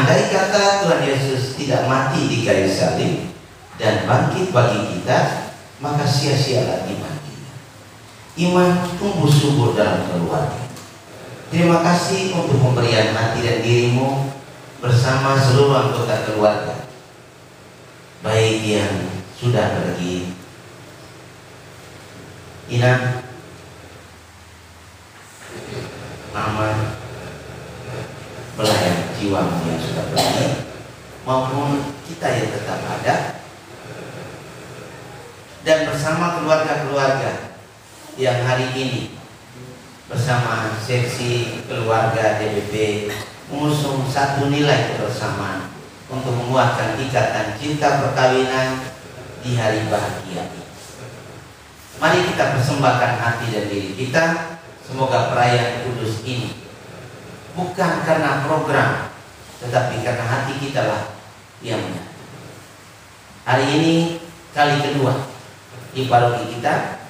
Andai kata Tuhan Yesus tidak mati di kayu salib dan bangkit bagi kita, maka sia-sialah iman kita. Iman tumbuh subur dalam keluarga. Terima kasih untuk pemberian hati dan dirimu bersama seluruh anggota keluarga, baik yang sudah pergi, Ina, Mama, belayan jiwamu yang sudah pergi, maupun kita yang tetap ada, dan bersama keluarga-keluarga yang hari ini bersama seksi keluarga DBP mengusung satu nilai kebersamaan untuk menguatkan ikatan cinta perkawinan di hari bahagia ini. Mari kita persembahkan hati dan diri kita. Semoga perayaan kudus ini bukan karena program, tetapi karena hati kita lah yang menyatu. Hari ini kali kedua di paroki kita,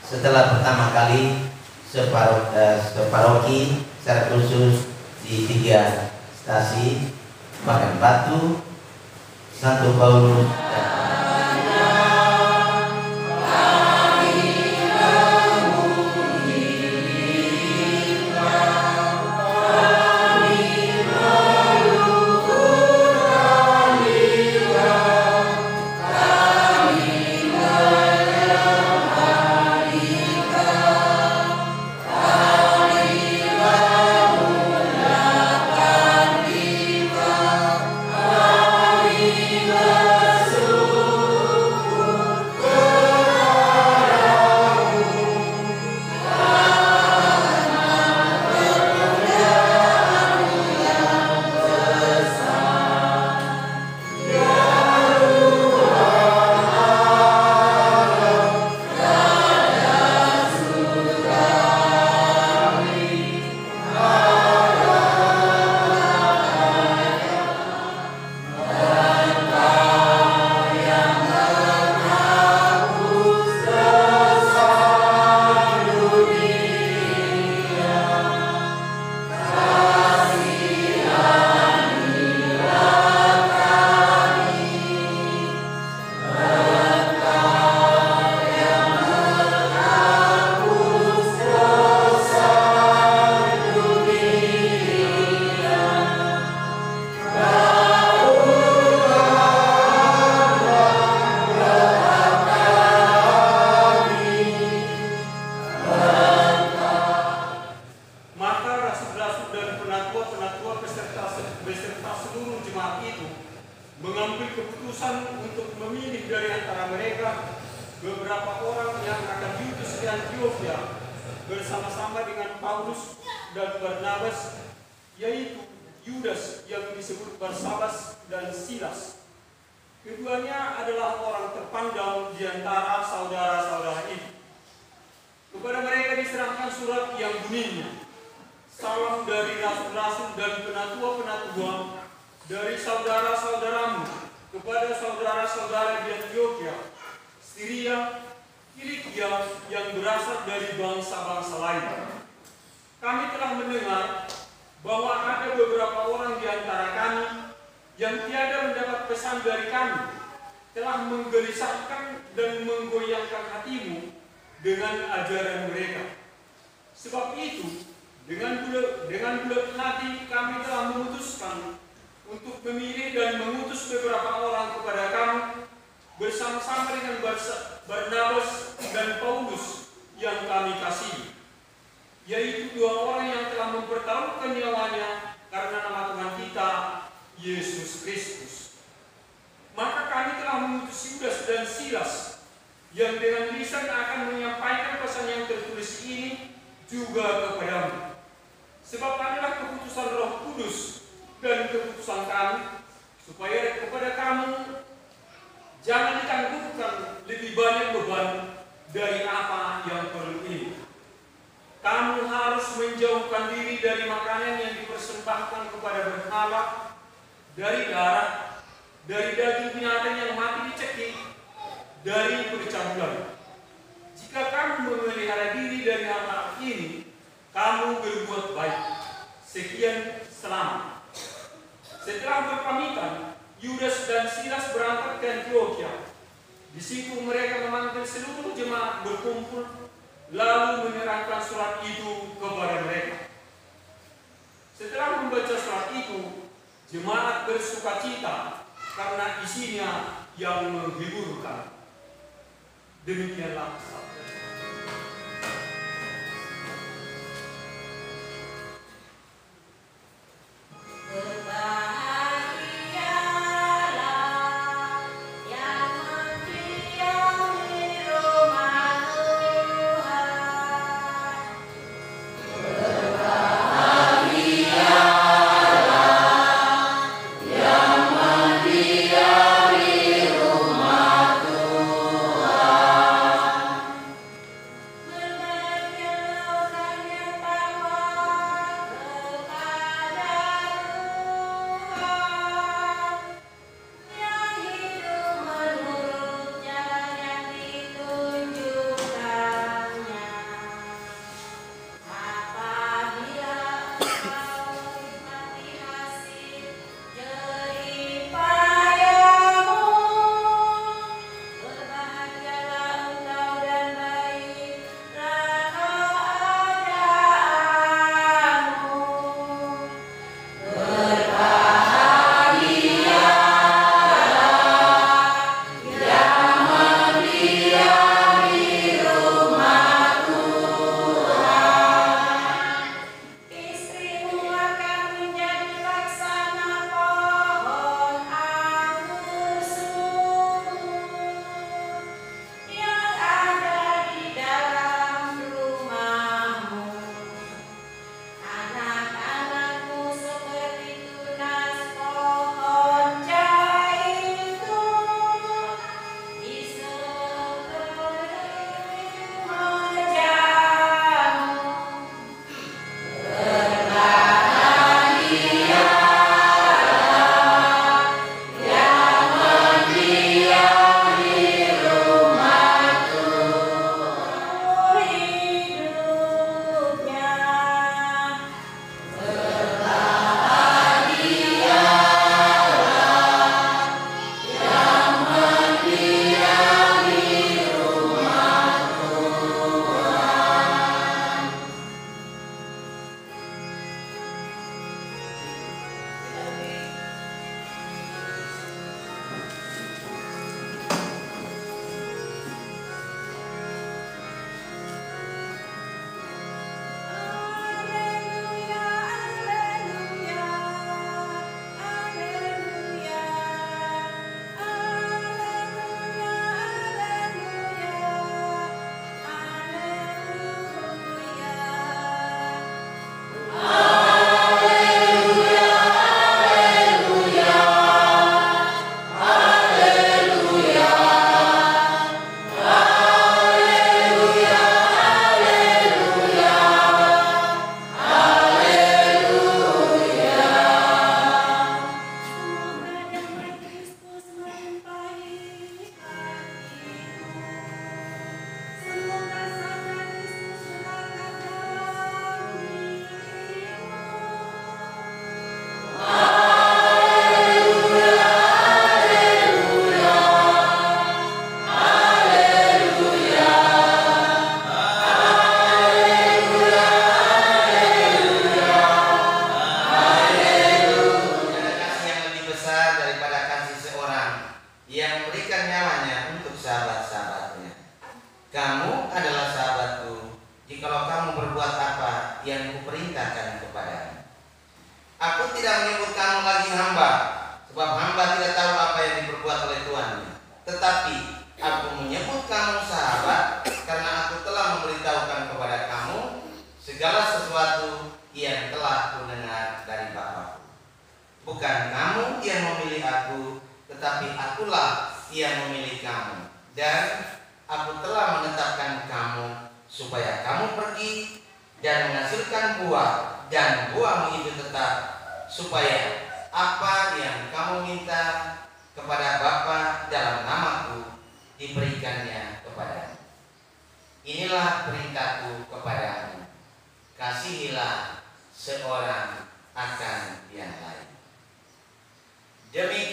setelah pertama kali separoki secara khusus di 3 stasi Bagan Batu, Santo Paulus, dan bersama-sama dengan Paulus dan Barnabas, yaitu Yudas yang disebut Barsabas dan Silas. Keduanya adalah orang terpandang di antara saudara-saudara ini. Kepada mereka diserahkan surat yang bunyinya, salam dari rasul-rasul dan penatua-penatua dari saudara-saudaramu kepada saudara-saudara di Antioquia, Syria, Kilikia yang berasal dari bangsa-bangsa lain. Kami telah mendengar bahwa ada beberapa orang di antara kami yang tiada mendapat pesan dari kami, telah menggelisahkan dan menggoyangkan hatimu dengan ajaran mereka. Sebab itu, dengan bulat hati kami telah memutuskan untuk memilih dan mengutus beberapa orang kepada kamu bersama-sama dengan Barnabas dan Paulus yang kami kasihi, yaitu 2 orang yang telah mempertaruhkan nyawanya karena nama Tuhan kita, Yesus Kristus. Maka kami telah mengutus Yudas dan Silas yang dengan lisan akan menyampaikan pesan yang tertulis ini juga kepadamu. Sebab adalah keputusan Roh Kudus dan keputusan kami, supaya kepada kamu jangan ditangguhkan lebih banyak beban dari apa yang perlu ini. Kamu harus menjauhkan diri dari makanan yang dipersembahkan kepada berhala, dari darah, dari daging binatang yang mati dicekik, dari percabulan. Jika kamu memelihara diri dari hal ini, kamu berbuat baik. Sekian, selamat. Setelah berpamitan, Yudas dan Silas berangkat ke Antioquia. Di situ mereka memanggil seluruh jemaat berkumpul, lalu menyerahkan surat itu kepada mereka. Setelah membaca surat itu, jemaat bersukacita karena isinya yang menghiburkan. Demikianlah sabda.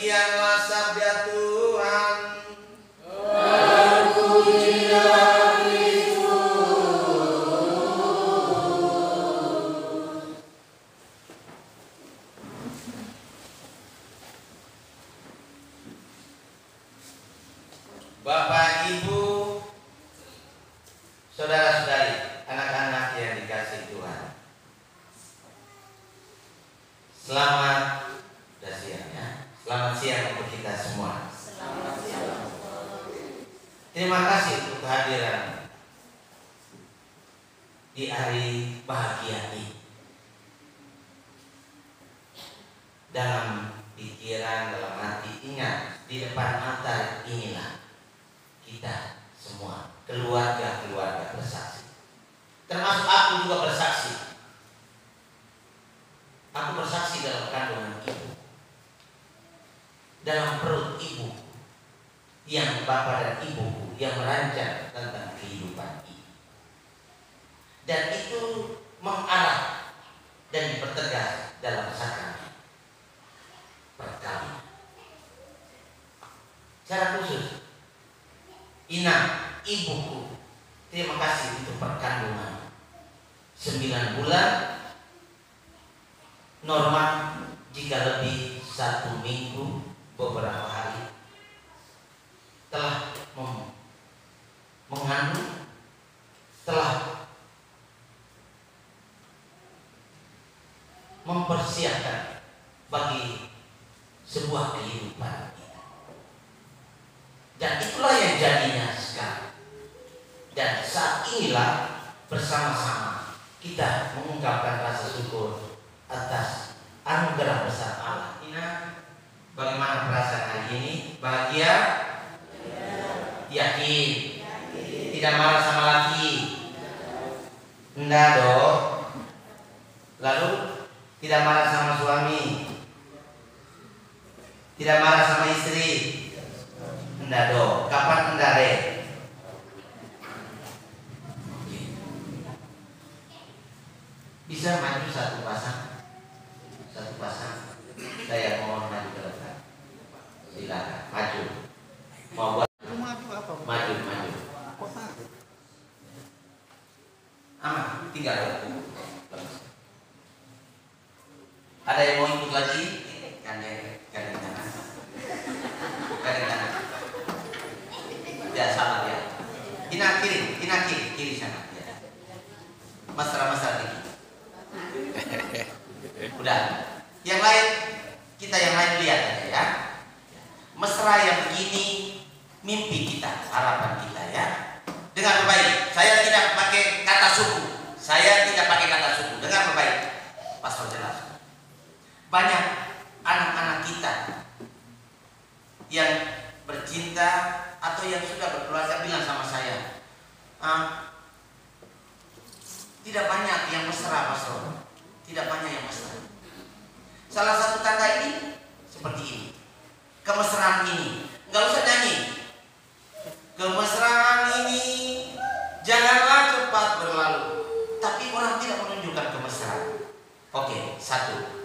Demikianlah sabda Tuhan. Bapak, Ibu, saudara-saudari, anak-anak yang dikasihi Tuhan, selamat siang ya. Selamat siang untuk kita semua. Selamat siang. Terima kasih untuk kehadiran di hari bahagia ini. Dalam pikiran, dalam hati, ingat, di depan altar inilah kita semua, keluarga-keluarga bersaksi. Termasuk aku juga bersaksi. Aku bersaksi dalam kandungan ibu, dalam perut ibu, yang bapak dan ibuku yang merancang tentang kehidupan ini. Dan itu mengarah dan dipertegas dalam sakramen perkawinan. Secara khusus, Ina, ibuku, terima kasih untuk perkandungan 9 bulan, normal jika lebih 1 minggu beberapa hari telah mengandung, telah mempersiapkan bagi sebuah kehidupan kita. Dan itulah yang jadinya sekarang. Dan saat inilah bersama-sama kita mengungkapkan rasa syukur atas anugerah besar Allah. Ina, bagaimana perasaan hari ini? Bahagia? Yakin? Tidak marah sama laki? Enggak dong. Lalu tidak marah sama suami? Tidak marah sama istri? Enggak dong. Kapan enggak, Re? Bisa maju satu pasang? Satu pasang. Saya mohon maju ke depan. Silakan maju. Mau buat maju. Aman, tinggal. Ada yang mau ikut lagi? Gandeng tangan. Ya, salah ya. Ina kiri sana. Ya. Mesra dikit. Udah. Yang lain, kita yang lain lihat aja ya. Mesra yang begini mimpi kita, harapan kita ya. Dengar baik, saya tidak pakai kata suku. Dengar baik, Pastor jelas. Banyak anak-anak kita yang bercinta atau yang sudah berkeluarga bilang sama saya, tidak banyak yang mesra, Pastor. Tidak banyak yang mesra. Salah satu tanda ini seperti ini. Kemesraan ini, nggak usah nyanyi. Kemesraan ini janganlah cepat berlalu, tapi orang tidak menunjukkan kemesraan. Oke, satu.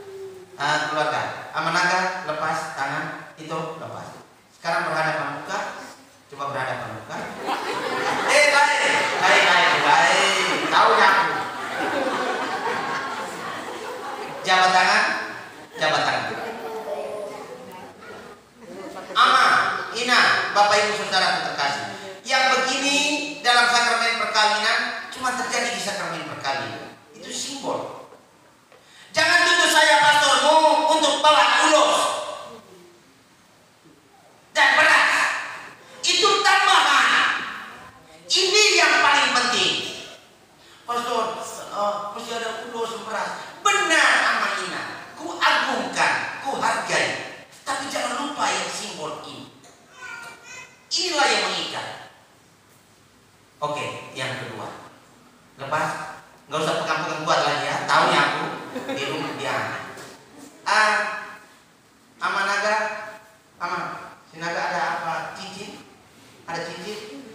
Keluarga, Amanaga lepas tangan itu lepas. Sekarang berhadapan muka, coba berhadapan muka. Baik. Tahu aku. Jabat tangan. Ama, Ina, Bapak Ibu Saudara terkasih. Yang begini dalam sakramen perkawinan cuma terjadi di sakramen perkawinan. Itu simbol. Jangan tuduh saya pastormu untuk bawa ulos dan beras. Itu tambahan. Ini yang paling penting. Pastor, mesti ada ulos beras. Benar, Ina. Ku agungkan, ku hargai. Tapi jangan lupa yang simbol ini. Inilah yang mengikat. Oke, yang kedua. Lepas, nggak usah pegang-pegang kuat lagi ya. Tahunya aku di rumah dia. Amanaga, Sinaga ada apa? Cincin? Ada cincin?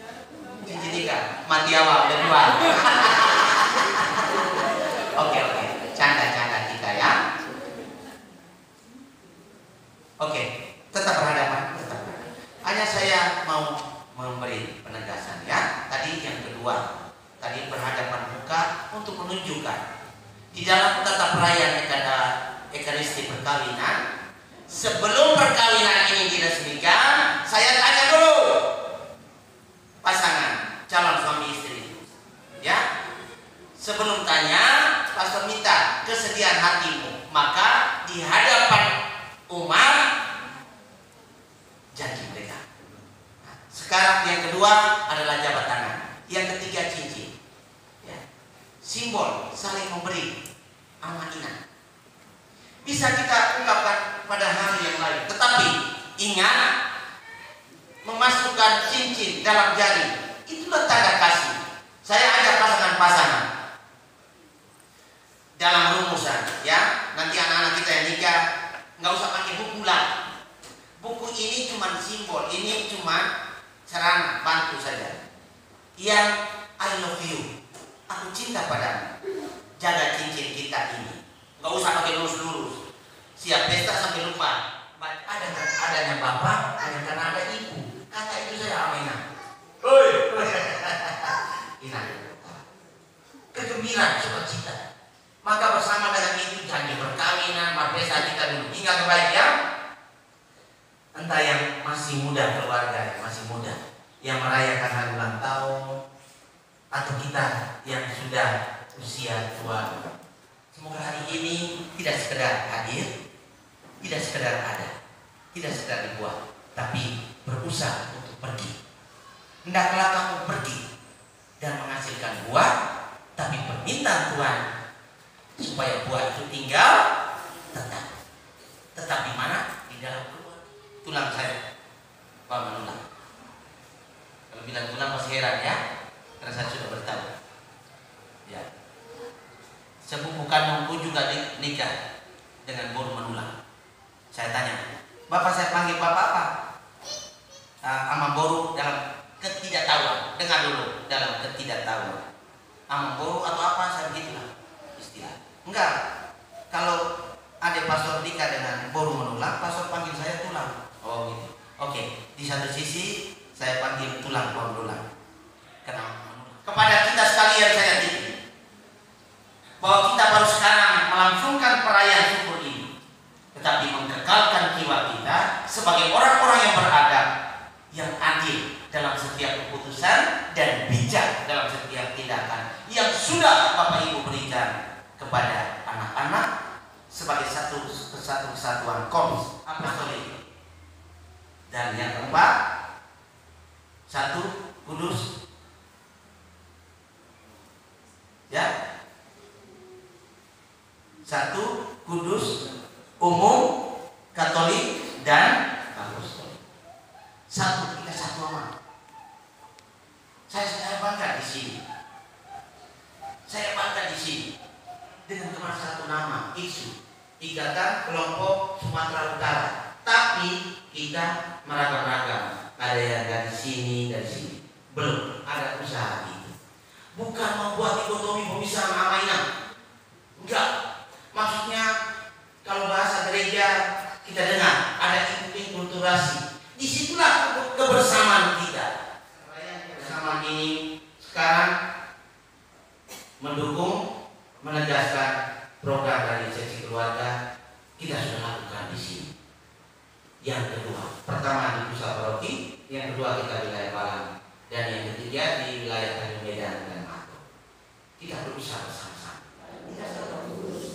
Cincin 3. Mati awal udah jual. Oke. Canda kita ya. Oke. menunjukkan di dalam tata perayaan Ekaristi perkawinan, sebelum perkawinan ini diresmikan, saya tanya dulu pasangan calon suami istri, ya. Sebelum tanya, pastor minta kesediaan hatimu, maka di hadapan umat janji mereka. Sekarang yang kedua adalah jabat tangan, yang ketiga cincin, ya. Simbol saling memberi amanah. Bisa kita ungkapkan pada hari yang lain, tetapi ingat, memasukkan cincin dalam jari itulah tanda kasih. Saya ajak pasangan-pasangan dalam rumusan, ya. Nanti anak-anak kita yang nikah nggak usah pakai buku lah. Buku ini cuma simbol, ini cuma sarana bantu saja. Yang I love you, aku cinta padamu. Jaga cincin kita ini. Nggak usah pakai lurus-lurus. Siap pesta sampai lupa. Adanya bapak, hanya karena ada ibu. Kata itu saya Aminah. Hoi. Ina. Kegembiraan, sukacita. Maka bersama dengan itu janji perkawinan, pesta kita dulu. Ingat baik ya. Entah yang masih muda keluarga, yang masih muda, yang merayakan hari ulang tahun, atau kita yang sudah usia tua. Semoga hari ini tidak sekedar hadir, tidak sekedar ada, tidak sekedar dibuat, tapi berusaha untuk pergi. Hendaklah kamu pergi dan menghasilkan buah, tapi permintaan Tuhan supaya buah itu tinggal tetap. Tetap di mana? Di dalam keluarga. Tulang saya, Pak Manulang. Kalau bilang tulang masih heran ya, karena saya sudah bertahu. Ya. Sepupu kandungku juga nikah dengan Boru Manulang. Saya tanya, Bapak saya panggil Bapak apa? Ama Boru dalam ketidaktahuan. Dengar dulu, dalam ketidaktahuan. Ama Boru atau apa, saya begitulah istilah. Enggak, kalau ada pastor nikah dengan Boru Manulang, pastor panggil saya tulang. Oh gitu. Oke, di satu sisi saya panggil tulang Boru Manulang. Kenapa? Kepada kita sekalian saya titip bahwa kita baru sekarang melangsungkan perayaan syukur ini, tetapi mengekalkan jiwa kita sebagai orang-orang yang beradab, yang adil dalam setiap keputusan dan bijak dalam setiap tindakan yang sudah Bapak Ibu berikan kepada anak-anak sebagai satu kesatuan komis apostolik. Dan yang keempat, satu kudus, ya. Satu kudus, umum, Katolik dan apostolik. Satu, kita satu amat. Saya bangga di sini. Saya bangga di sini dengan cuma satu nama, IKSU, Ikatan Kelompok Sumatera Utara. Tapi kita meragam-ragam. Ada yang dari sini, dari sini. Belum ada usaha itu. Bukan membuat dikotomi pemisahan Amainah. Enggak. Maksudnya kalau bahasa gereja kita dengar ada inkulturasi. Disitulah kebersamaan kita. Kebersamaan ini sekarang mendukung, menegaskan program dari seksi keluarga kita sudah lakukan di sini. Yang kedua, pertama di pusat paroki, yang kedua kita wilayah Balang, dan yang ketiga di wilayah Tanjung Medan dan Mato. Kita berusaha bersama-sama. Kita selalu lurus.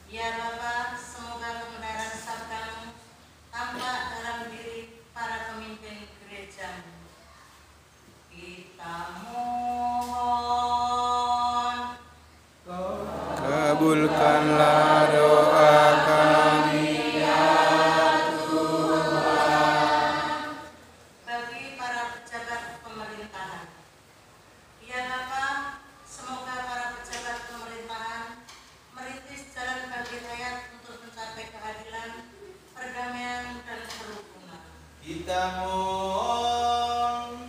Ya Bapa, semoga kebenaran sabdamu tampak dalam diri para pemimpin gereja. Kita mohon, kabulkanlah doa kami ya Tuhan. Bagi para pejabat pemerintahan, ya Kita mohon.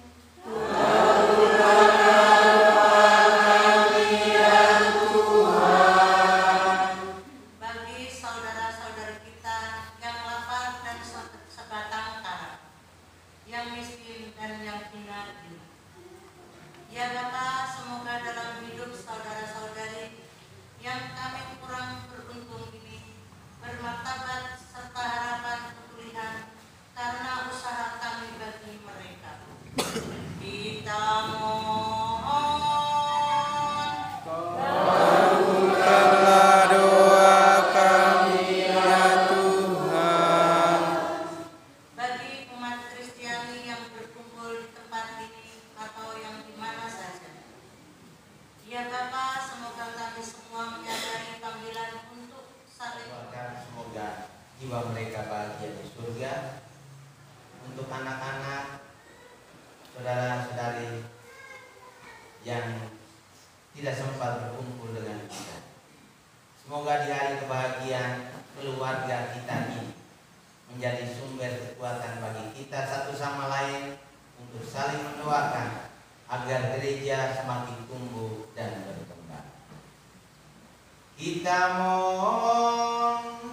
Bagi saudara-saudari kita yang lapar dan sebatang kara, yang miskin dan yang hina ini. Ya Bapa, semoga dalam hidup saudara-saudari yang kami kurang beruntung ini bermartabat serta harapan kepulihan karena usaha kami bagi mereka. Kita mohon. Kabulkanlah doa kami ya Tuhan. Bagi umat Kristiani yang berkumpul di tempat ini atau yang di mana saja. Ya Bapa, semoga kami semua menyadari panggilan untuk saling Doakan semoga jiwa mereka bahagia di surga. Untuk anak-anak, saudara-saudari yang tidak sempat berkumpul dengan kita, semoga di hari kebahagiaan keluarga kita ini menjadi sumber kekuatan bagi kita satu sama lain untuk saling mendoakan agar gereja semakin tumbuh dan berkembang. Kita mohon.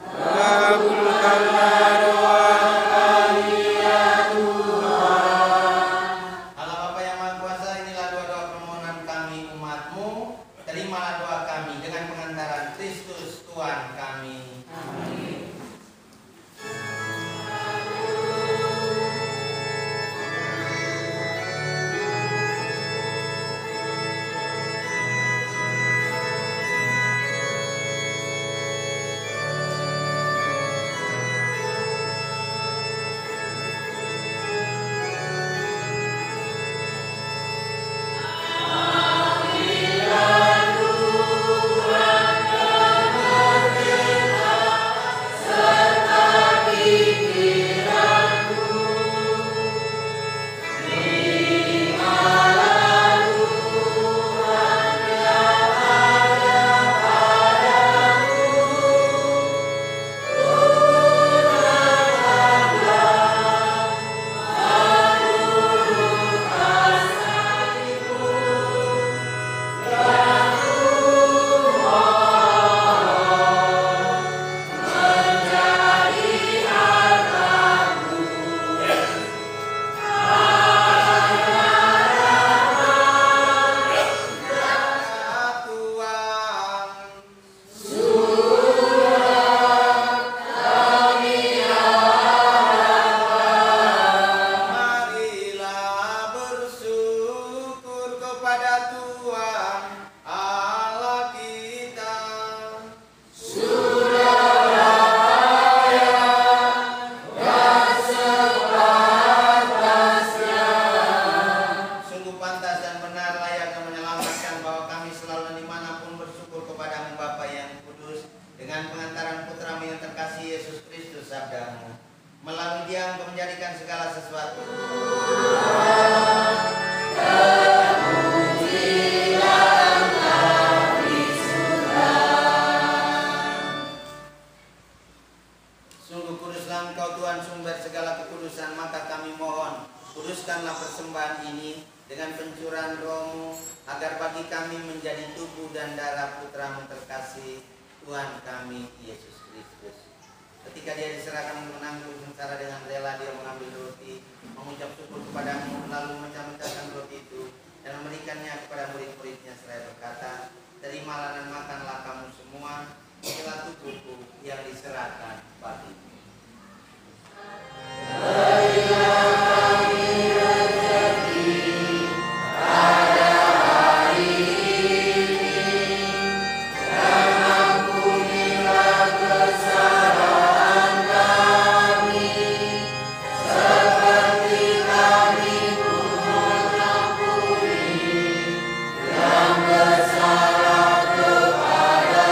Kabulkanlah doa kami ya Tuhan. Allah Bapa yang Maha Kuasa, inilah doa-doa permohonan kami umat-Mu. Terimalah doa kami dengan pengantaran Kristus Tuhan kami. Amin. Melalui Dia Engkau menjadikan segala sesuatu. Sungguh kuduslah Engkau Tuhan, sumber segala kekudusan, maka kami mohon, kuduskanlah persembahan ini dengan pencurahan Roh-Mu, agar bagi kami menjadi tubuh dan darah Putra-Mu terkasih, Tuhan kami Yesus Kristus. Ketika Dia diserahkan menanggung sengsara dengan rela, Dia mengambil roti, mengucap syukur kepadamu, lalu memecah-mecahkan roti itu dan memberikannya kepada murid-muridnya seraya berkata, terimalah dan makanlah kamu semua, inilah tubuhku yang diserahkan bagimu. Yang bersalah kepada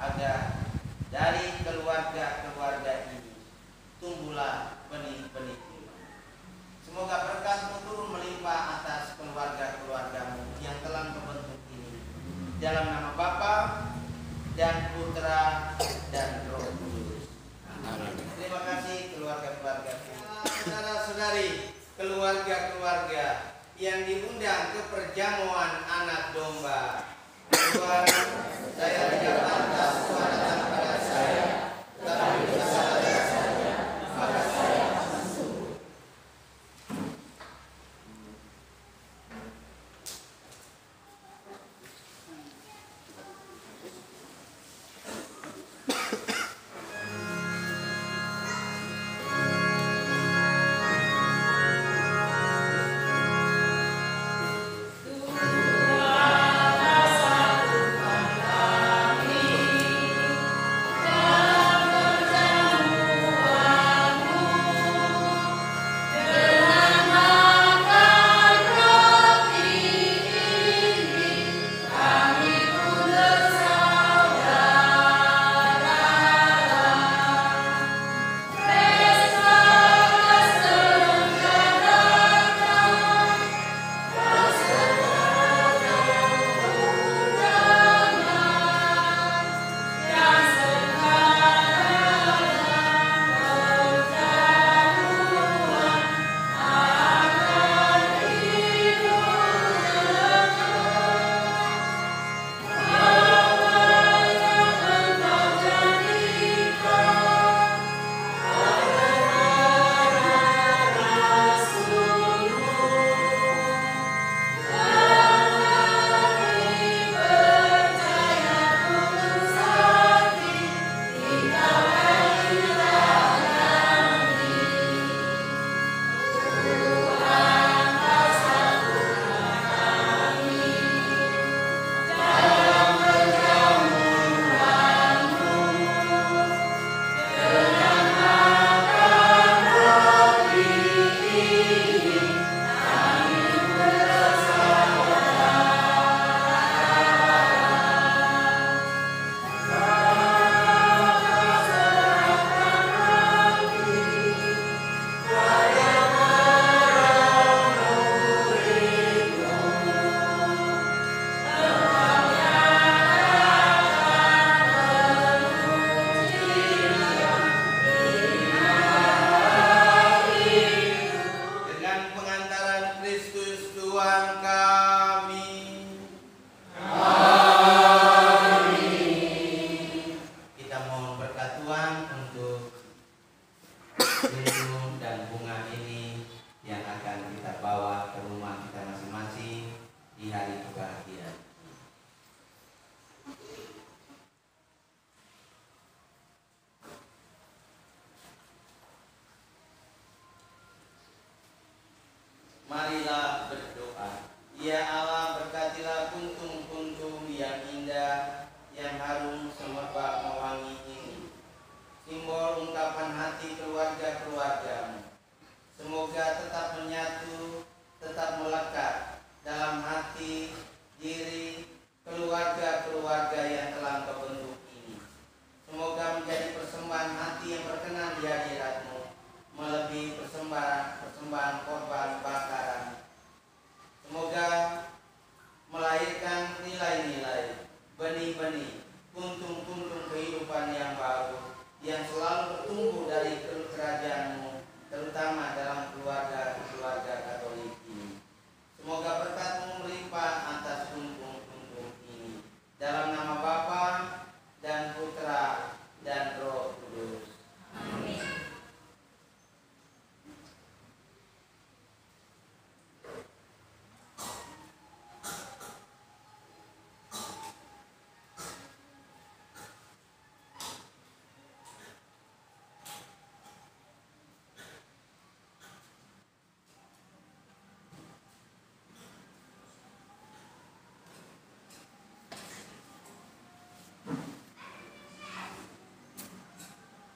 agar dari keluarga-keluarga ini tumbuhlah benih-benih iman. Semoga berkat-Mu turun melimpah atas keluarga-keluarga-Mu yang telah membentuk ini. Dalam nama Bapa dan Putra dan Roh Kudus. Amin. Terima kasih keluarga-keluarga. Saudara-saudari, keluarga-keluarga yang diundang ke perjamuan anak domba. Tuhan, saya tidak pantas Tuhan datang kepada saya, tetapi bersalah saja, maka saya masuk. Marilah berdoa. Ya Allah, berkatilah puntung-puntung yang indah, yang harum semerbak mewangi ini, simbol ungkapan hati keluarga-keluarga-Mu. Semoga tetap menyatu, tetap melekat dalam hati, diri, keluarga-keluarga yang telah Kau bentuk ini. Semoga menjadi persembahan hati yang berkenan di hadirat-Mu, melebihi persembahan korban bakaran. Semoga melahirkan nilai-nilai, benih-benih, puntung-puntung kehidupan yang baru, yang selalu bertumbuh dari kerajaan-Mu, terutama dalam keluarga-keluarga Katolik ini. Semoga berkat-Mu melimpah atas puntung-puntung ini. Dalam nama Bapa dan Putra dan Roh Kudus. Amin.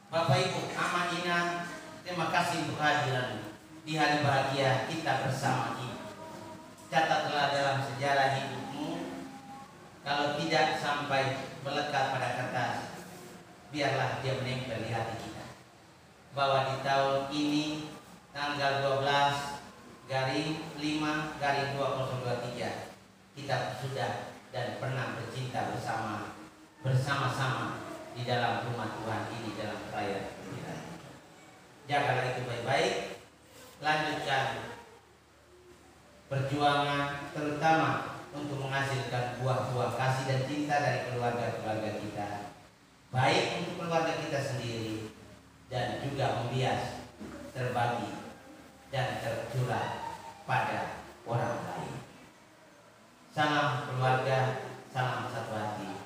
Bapak Ibu, Ama Ina, terima kasih untuk kehadiran di hari bahagia kita bersama ini. Catatlah dalam sejarah hidupmu, kalau tidak sampai melekat pada kertas, biarlah dia menempel di hati kita, bahwa di tahun ini tanggal 12/5/2023 kita sudah dan pernah bercinta bersama-sama di dalam rumah Tuhan ini, dalam perayaan pernikahan. Jagalah itu baik-baik, lanjutkan perjuangan terutama untuk menghasilkan buah-buah kasih dan cinta dari keluarga-keluarga kita, baik untuk keluarga kita sendiri dan juga membias, terbagi dan tercurah pada orang lain. Salam keluarga, salam satu hati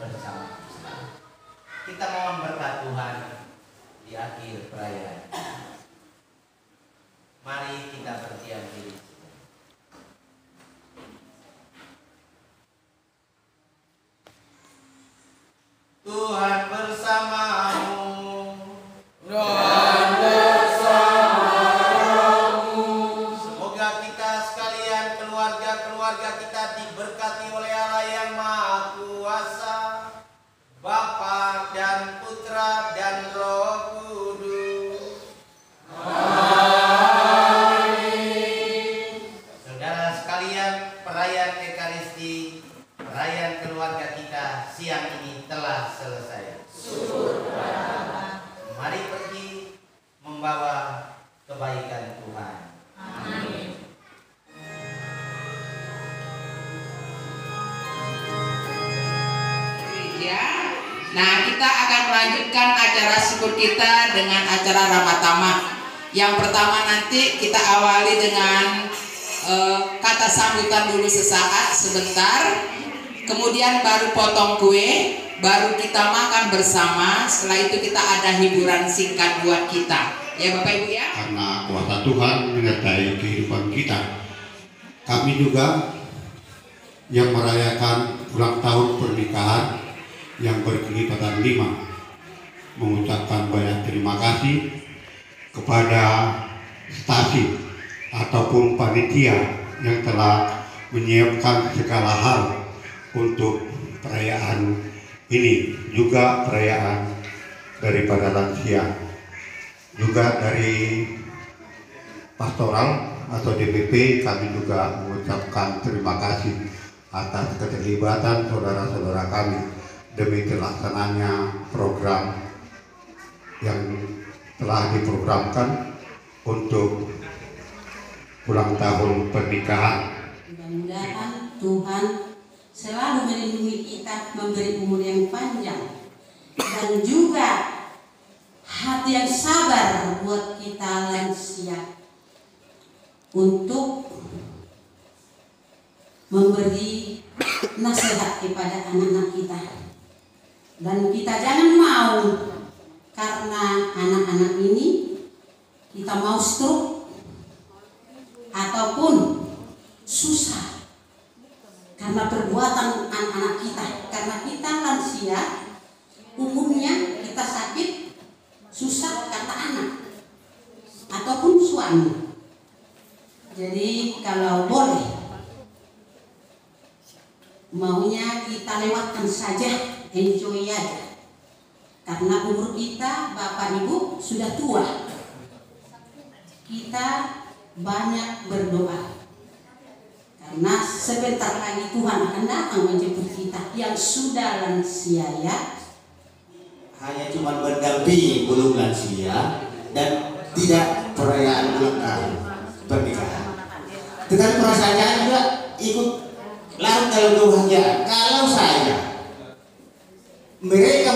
bersama. Kita mohon berkat Tuhan di akhir perayaan. Mari kita berdiam diri. Tuhan bersamamu Dan bersamamu. Semoga kita sekalian, keluarga-keluarga kita diberkati oleh Allah yang Maha Kuasa, Bapa dan Putra dan Roh Kudus. Amin. Saudara sekalian, perayaan Ekaristi, perayaan keluarga kita siang ini telah selesai. Mari pergi membawa kebaikan Tuhan. Amin. Nah, kita akan melanjutkan acara syukur kita dengan acara Ramatama. Yang pertama nanti kita awali dengan kata sambutan dulu sesaat, sebentar. Kemudian baru potong kue, baru kita makan bersama. Setelah itu kita ada hiburan singkat buat kita. Ya Bapak Ibu ya. Karena kuasa Tuhan menyertai kehidupan kita. Kami juga yang merayakan ulang tahun pernikahan yang berkelipatan 5 mengucapkan banyak terima kasih kepada stasi ataupun panitia yang telah menyiapkan segala hal untuk perayaan ini, juga perayaan daripada lansia, juga dari pastoral atau DPP. Kami juga mengucapkan terima kasih atas keterlibatan saudara-saudara kami demi terlaksananya program yang telah diprogramkan untuk ulang tahun pernikahan. Mudah-mudahan Tuhan selalu melindungi kita, memberi umur yang panjang, dan juga hati yang sabar buat kita lansia untuk memberi nasihat kepada anak-anak kita. Dan kita jangan mau karena anak-anak ini kita mau stroke ataupun susah karena perbuatan anak-anak kita. Karena kita lansia, umumnya kita sakit, susah kata anak ataupun suami. Jadi kalau boleh, maunya kita lewatkan saja, enjoy aja. Karena umur kita, Bapak Ibu, sudah tua. Kita banyak berdoa. Karena sebentar lagi Tuhan akan datang menjemput kita yang sudah lansia ya. Hanya cuma berdampingi, belum lansia, dan tidak perayaan ulang tahun pernikahan. Tetapi perasaannya juga ikut larut dalam kebahagiaan. Kalau saya, mereka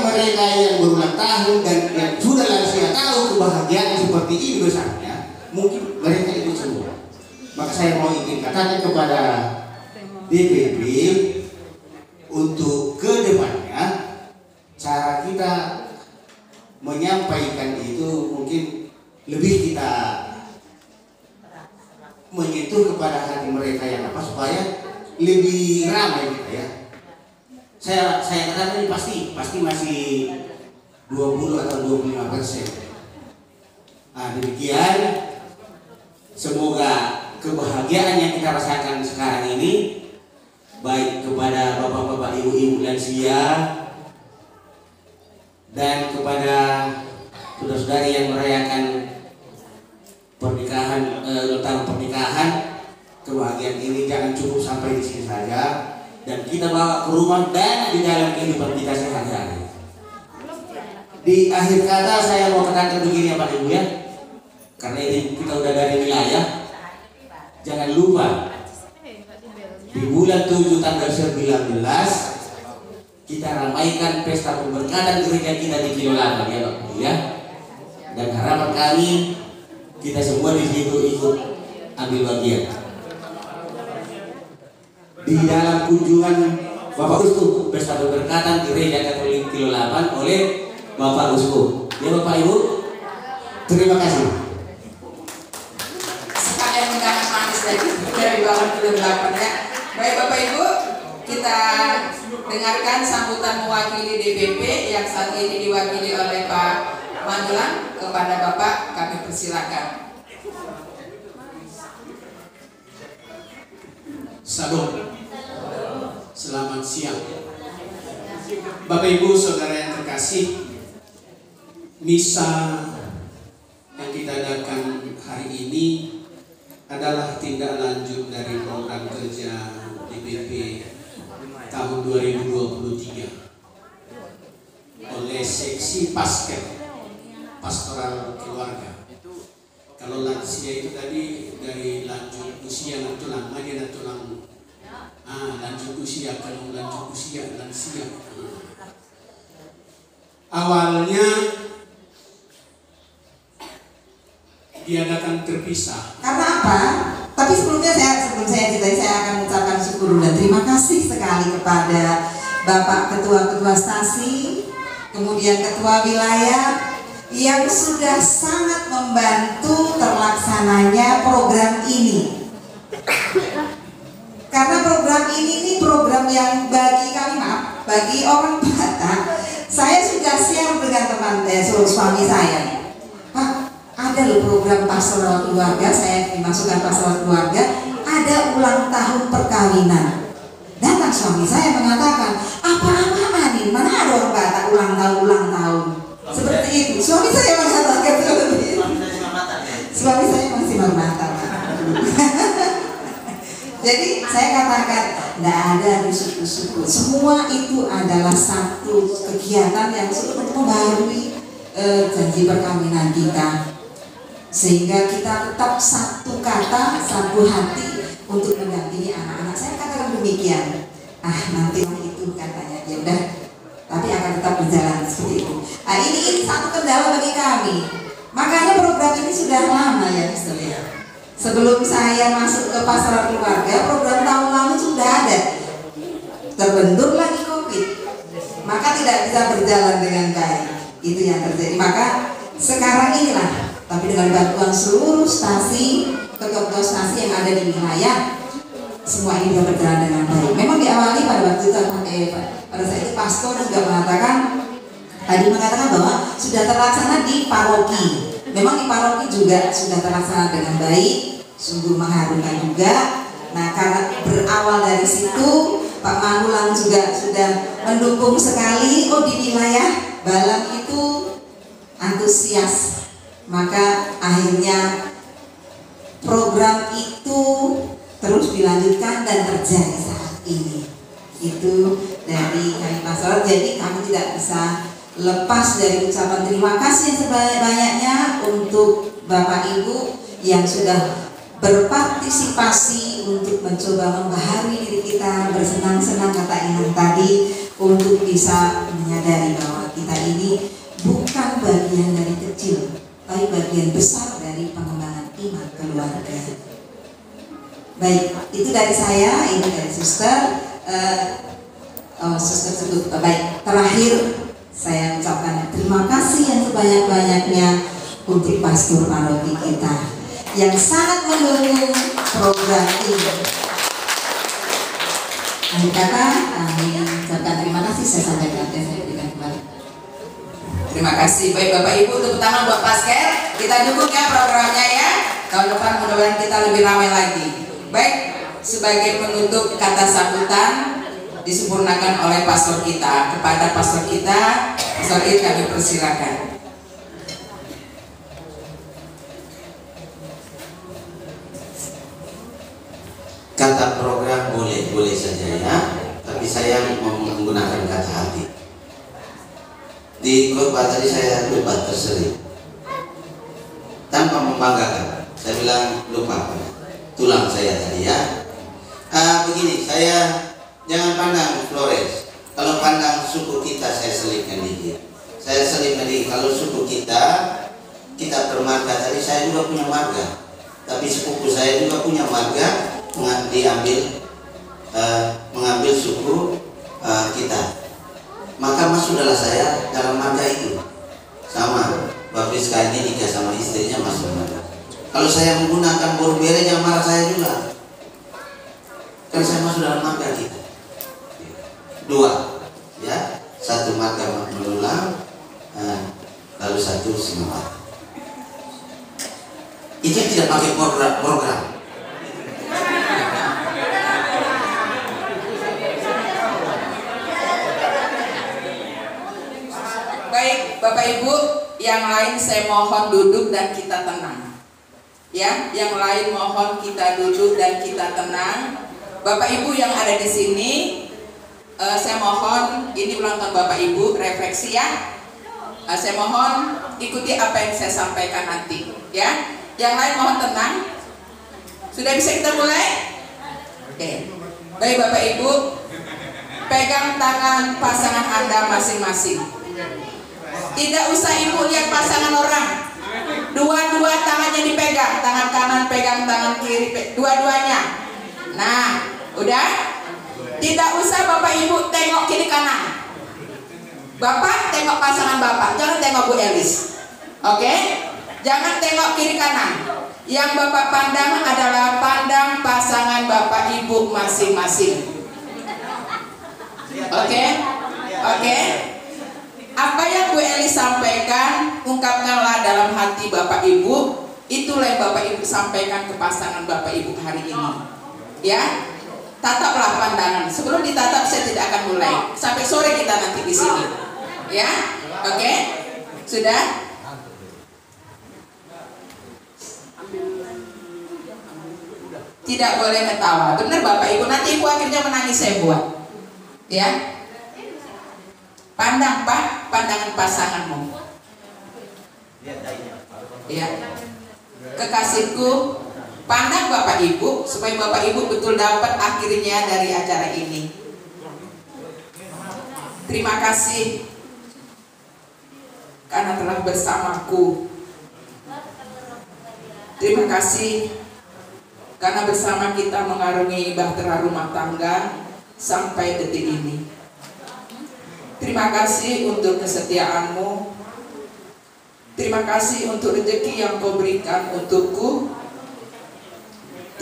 yang berulang tahun dan yang sudah lansia tahu kebahagiaan seperti ini besarnya, mungkin mereka ikut semua. Maka saya mau ingin katakan kepada DPP untuk ke depannya cara kita menyampaikan itu mungkin lebih kita menyentuh kepada hati mereka yang apa supaya lebih ramai gitu ya. Saya katakan ini pasti masih 20 atau 25%. Nah, demikian semoga kebahagiaan yang kita rasakan sekarang ini baik kepada bapak-bapak, ibu-ibu lansia dan kepada saudara-saudari yang merayakan pernikahan, tahun pernikahan, kebahagiaan ini jangan cukup sampai di sini saja, dan kita bawa ke rumah dan di dalam kehidupan kita sehari-hari. Di akhir kata saya mau katakan begini ya Pak Ibu ya, karena ini kita udah dari wilayah, jangan lupa di bulan 7 tanggal 19 kita ramaikan pesta pemberkatan gereja kita di Kilo 8 ya Pak Ibu ya. Dan harapan kami kita semua di situ ikut ambil bagian di dalam kunjungan Bapak Uskup pesta pemberkatan gereja Katolik Kilo 8 oleh Bapak Uskup. Ya Bapak Ibu, terima kasih. Sekalian undangan manis lagi dari Bapak Kilo 8 ya. Baik Bapak Ibu, kita dengarkan sambutan mewakili DPP yang saat ini diwakili oleh Pak Manulang. Kepada Bapak kami persilakan. Salam. Selamat siang. Bapak Ibu Saudara yang terkasih, misa yang kita adakan hari ini adalah tindak lanjut dari program kerja DPP tahun 2023 oleh seksi pastoral keluarga. Kalau lansia itu tadi dari lanjut usia tulang lagi dan tulang lanjut usia, kalau lanjut usia lansia. Awalnya diadakan terpisah. Karena apa? Tapi sebelum saya ceritain, saya akan mengucapkan syukur dan terima kasih sekali kepada Bapak Ketua Stasi, kemudian Ketua Wilayah yang sudah sangat membantu terlaksananya program ini. Karena program ini program yang bagi kami, bagi orang Batak, saya sudah share dengan teman suami saya. Pak, ada loh program pastoral keluarga, saya dimasukkan pastoral keluarga, ada ulang tahun perkawinan. Datang suami saya mengatakan, apa-apaan ini, mana ada orang Batak ulang tahun. Seperti itu, suami saya mengatakan seperti itu. Suami saya masih matang. Jadi saya katakan, tidak ada dusuk-dusuk. Semua itu adalah satu kegiatan yang untuk membaharui janji perkawinan kita, sehingga kita tetap satu kata, satu hati untuk mendampingi anak-anak. Saya katakan demikian. Nanti itu katanya, ya udah. Tapi akan tetap berjalan seperti itu. Ini satu kendala bagi kami. Makanya program ini sudah lama ya, Mister. Sebelum saya masuk ke pastoral keluarga, program tahun lalu sudah ada. Terbentur lagi COVID, maka tidak bisa berjalan dengan baik. Itu yang terjadi. Maka sekarang inilah, tapi dengan bantuan seluruh stasi, ketua stasi yang ada di wilayah, semua ini bisa berjalan dengan baik. Memang diawali pada waktu itu pada saat itu pastor juga mengatakan bahwa sudah terlaksana di paroki. Memang di paroki juga sudah terlaksana dengan baik, sungguh mengharukan juga. Nah, karena berawal dari situ, Pak Manulang juga sudah mendukung sekali. Di wilayah Balang itu antusias. Maka akhirnya program itu terus dilanjutkan dan terjadi saat ini. Itu dari kami pastoral. Jadi kami tidak bisa lepas dari ucapan terima kasih sebanyak-banyaknya untuk Bapak Ibu yang sudah berpartisipasi untuk mencoba membaharui diri kita, bersenang-senang kata Inang tadi, untuk bisa menyadari bahwa kita ini bukan bagian dari kecil, tapi bagian besar dari pengembangan iman keluarga. Baik, itu dari saya, ini dari suster. Suster sebut baik. Terakhir saya ucapkan terima kasih yang sebanyak-banyaknya untuk pastor paroki kita yang sangat mendukung program ini. Akhir kata, kami ucapkan terima kasih. Saya sampaikan, saya berikan kembali. Terima kasih. Baik Bapak Ibu, tepuk tangan buat Pasker. Kita dukung ya programnya ya. Tahun depan mudah-mudahan kita lebih ramai lagi. Baik, sebagai penutup kata sambutan disempurnakan oleh pastor kita. Kepada pastor kita Sorry, kami persilakan. Kata program boleh saja ya, tapi saya menggunakan kata hati. Di khotbah tadi saya lupa terselip, tanpa membanggakan. Saya bilang lupa tulang saya tadi ya. Begini, saya jangan pandang Flores. Kalau pandang suku kita, saya selipkan dikit. Saya selipkan dikit. Kalau suku kita bermarga tadi, saya juga punya marga. Tapi sepupu saya juga punya marga, mengambil suku kita. Maka masuklah saya dalam marga itu. Sama Bapak Rizka ini nikah sama istrinya masuk marga. Kalau saya menggunakan borbere, jangan marah saya juga. Kan saya masuk dalam marga kita. Dua, ya, satu marga melulang, lalu satu semangat. Itu tidak pakai program. Baik, Bapak Ibu, yang lain saya mohon duduk dan kita tenang. Ya, yang lain mohon kita duduk dan kita tenang. Bapak Ibu yang ada di sini, saya mohon ini ulang tahun Bapak Ibu, refleksi ya. Saya mohon ikuti apa yang saya sampaikan nanti, ya. Yang lain mohon tenang. Sudah bisa kita mulai? Oke. Baik Bapak Ibu, pegang tangan pasangan Anda masing-masing. Tidak usah Ibu lihat pasangan orang. Dua-dua tangannya dipegang, tangan kanan pegang tangan kiri, dua-duanya. Nah, udah? Tidak usah Bapak Ibu tengok kiri kanan. Bapak tengok pasangan Bapak, jangan tengok Bu Elis. Oke? Jangan tengok kiri kanan. Yang Bapak pandang adalah pandang pasangan Bapak Ibu masing-masing. Oke? Oke? Apa yang Bu Elis sampaikan, ungkapkanlah dalam hati Bapak Ibu. Itulah yang Bapak Ibu sampaikan ke pasangan Bapak Ibu hari ini. Ya? Tataplah pandangan. Sebelum ditatap saya tidak akan mulai. Sampai sore kita nanti di sini. Ya? Oke? Sudah? Tidak boleh ketawa. Benar Bapak Ibu, nanti Ibu akhirnya menangis saya buat. Ya? Pandang Pak, pandangan pasanganmu. Ya. Kekasihku, pandang Bapak Ibu supaya Bapak Ibu betul dapat akhirnya dari acara ini. Terima kasih karena telah bersamaku. Terima kasih karena bersama kita mengarungi bahtera rumah tangga sampai detik ini. Terima kasih untuk kesetiaanmu. Terima kasih untuk rezeki yang kau berikan untukku.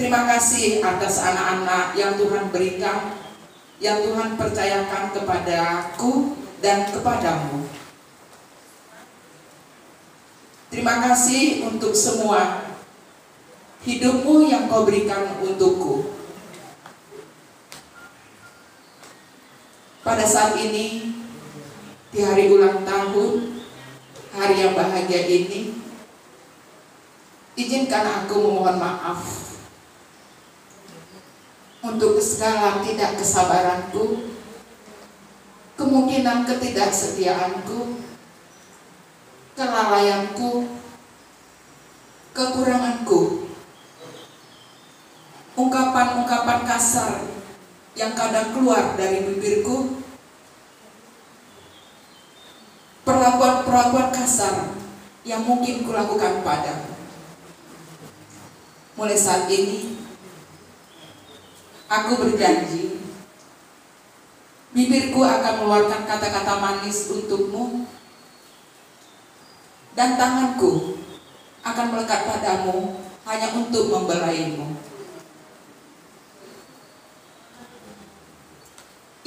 Terima kasih atas anak-anak yang Tuhan berikan, yang Tuhan percayakan kepadaku dan kepadamu. Terima kasih untuk semua hidupmu yang kau berikan untukku. Pada saat ini, di hari ulang tahun, hari yang bahagia ini, izinkan aku memohon maaf untuk segala tidak kesabaranku, kemungkinan ketidaksetiaanku, kelalaianku, kekuranganku, ungkapan-ungkapan kasar yang kadang keluar dari bibirku, perlakuan-perlakuan kasar yang mungkin kulakukan padamu. Mulai saat ini, aku berjanji, bibirku akan mengeluarkan kata-kata manis untukmu, dan tanganku akan melekat padamu hanya untuk membelaimu.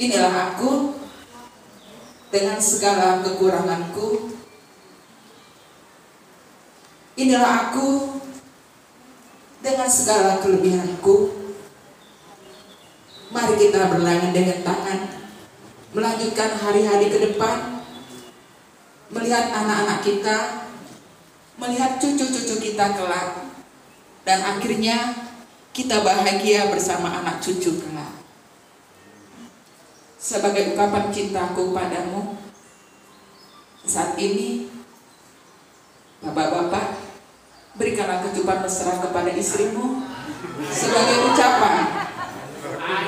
Inilah aku dengan segala kekuranganku. Inilah aku dengan segala kelebihanku. Mari kita berlangan dengan tangan, melanjutkan hari-hari ke depan melihat anak-anak kita, melihat cucu-cucu kita kelak, dan akhirnya kita bahagia bersama anak cucu kelak. Sebagai ungkapan cintaku padamu, saat ini Bapak-bapak, berikanlah kecupan mesra kepada istrimu sebagai ucapan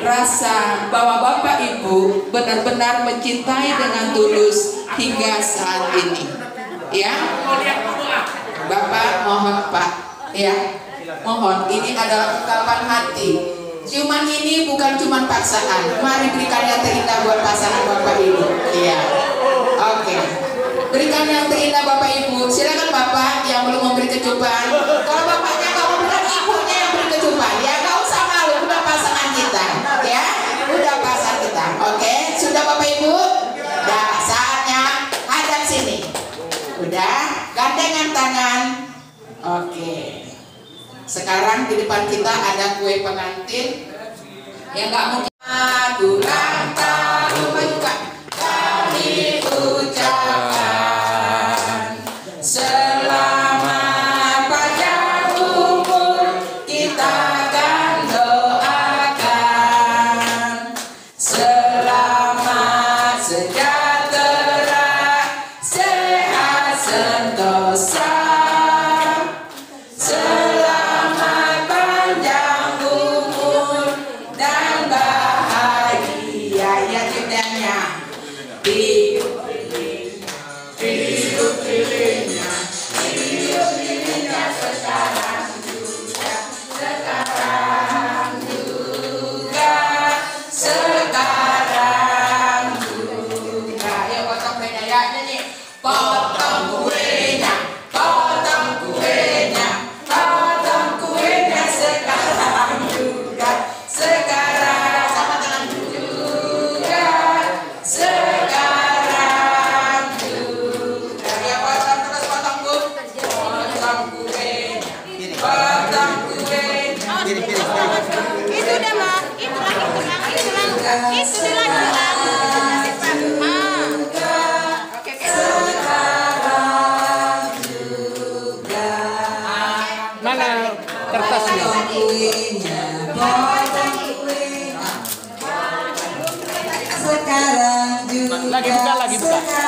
rasa bahwa Bapak Ibu benar-benar mencintai dengan tulus hingga saat ini. Ya, Bapak mohon Pak, ya, mohon, ini adalah ungkapan hati. Ciuman ini bukan cuma paksaan. Mari berikan yang terindah buat pasangan Bapak Ibu. Iya, oke. Berikan yang terindah Bapak Ibu. Silakan Bapak yang belum memberi kecupan. Kalau bapaknya nggak mau berikan, ibunya yang beri kecupan. Ya nggak usah malu, udah pasangan kita. Ya, udah pasangan kita. Oke, sudah Bapak Ibu. Udah saatnya hadap sini. Udah, gandengan tangan. Oke. Sekarang di depan kita ada kue pengantin yang nggak mungkin. Ulang tahun kami ucapkan, selamat panjang umur kita akan doakan, selamat sejahtera, sehat sentosa. Mana kertasnya? Sekarang juga, lagi buka.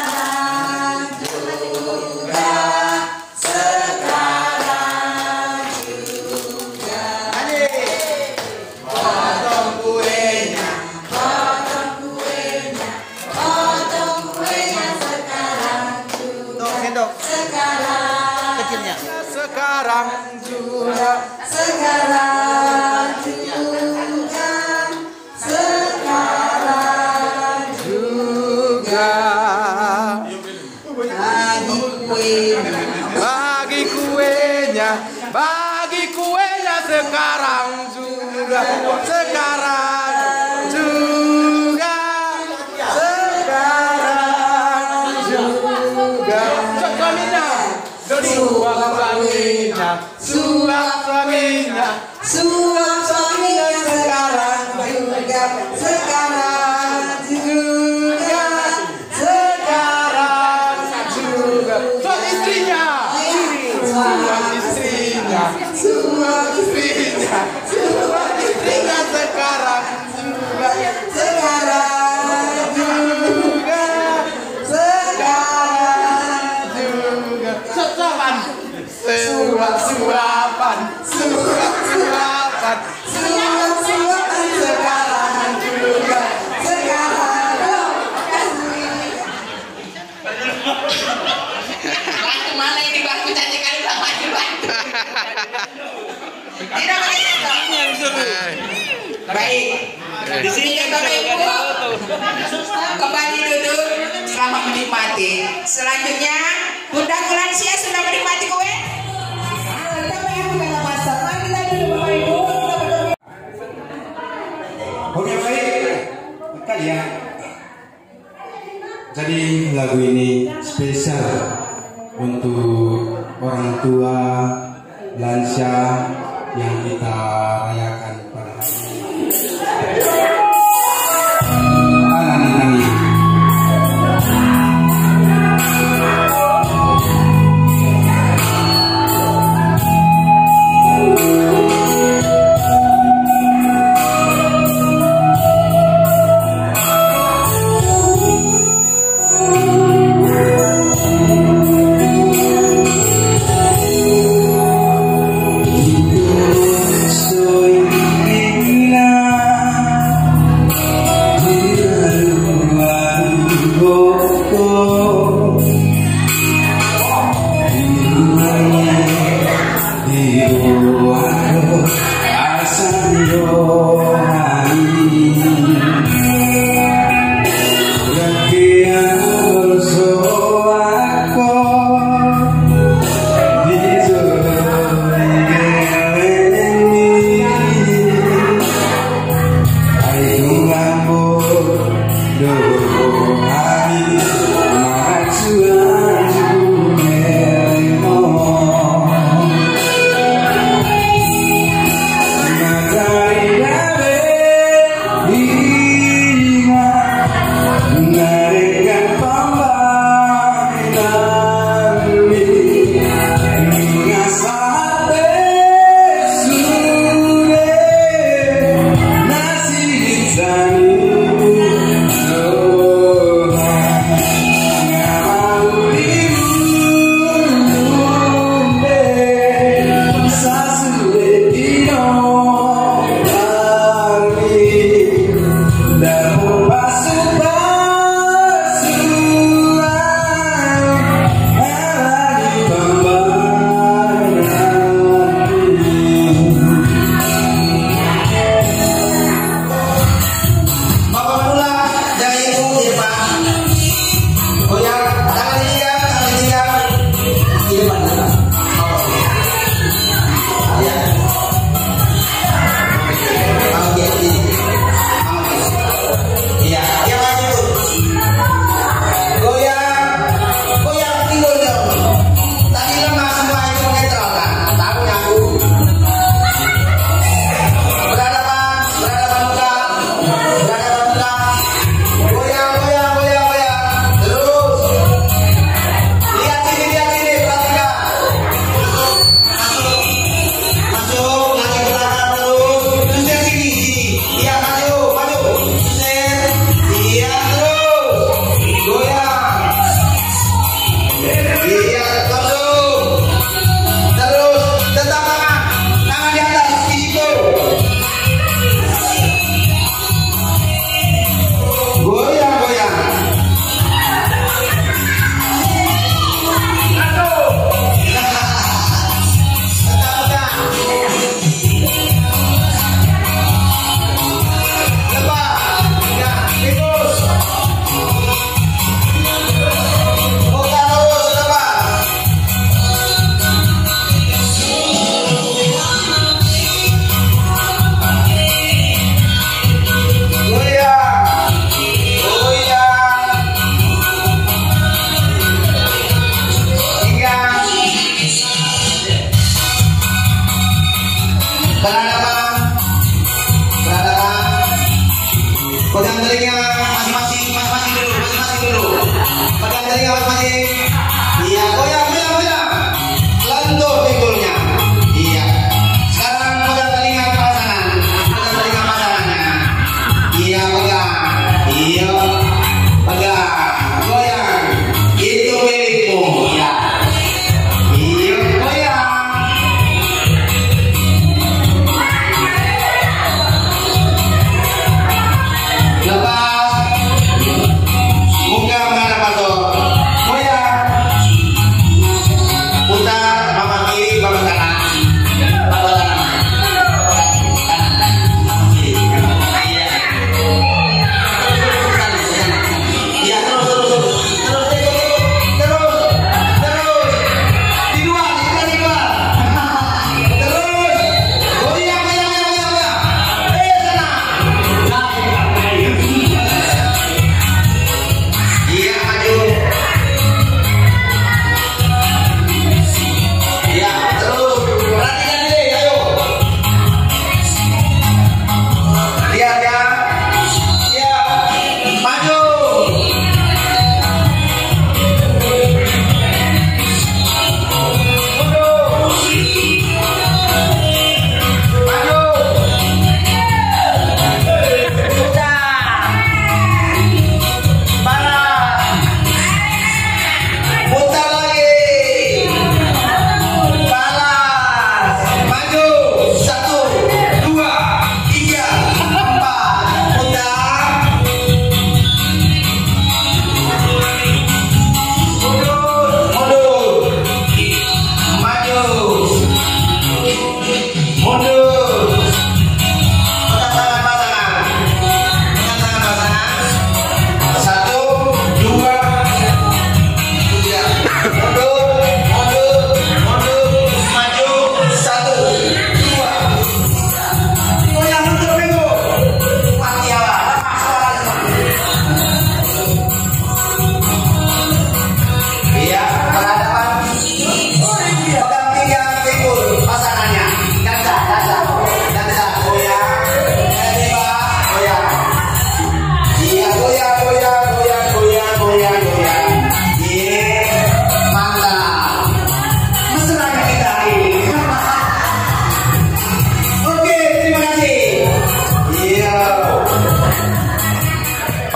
Bagi kuenya sekarang juga, sekarang juga, sekarang juga. Suaminya, suaminya sekarang juga, sekarang juga, sekarang juga. Suami istrinya. Suami istrinya sekarang juga, sekarang juga, sekarang juga. Suapan sekarang juga, sekarang. Bantu mana ini bantu cantik kali bantu. Tidak baik. Di sini Bapak Ibu kembali duduk, selamat menikmati. Selanjutnya Bunda Kulansia sudah menikmati kue. Oke baik, sekali ya. Jadi lagu ini spesial untuk orang tua lansia yang kita rayakan pada hari ini. Nangis.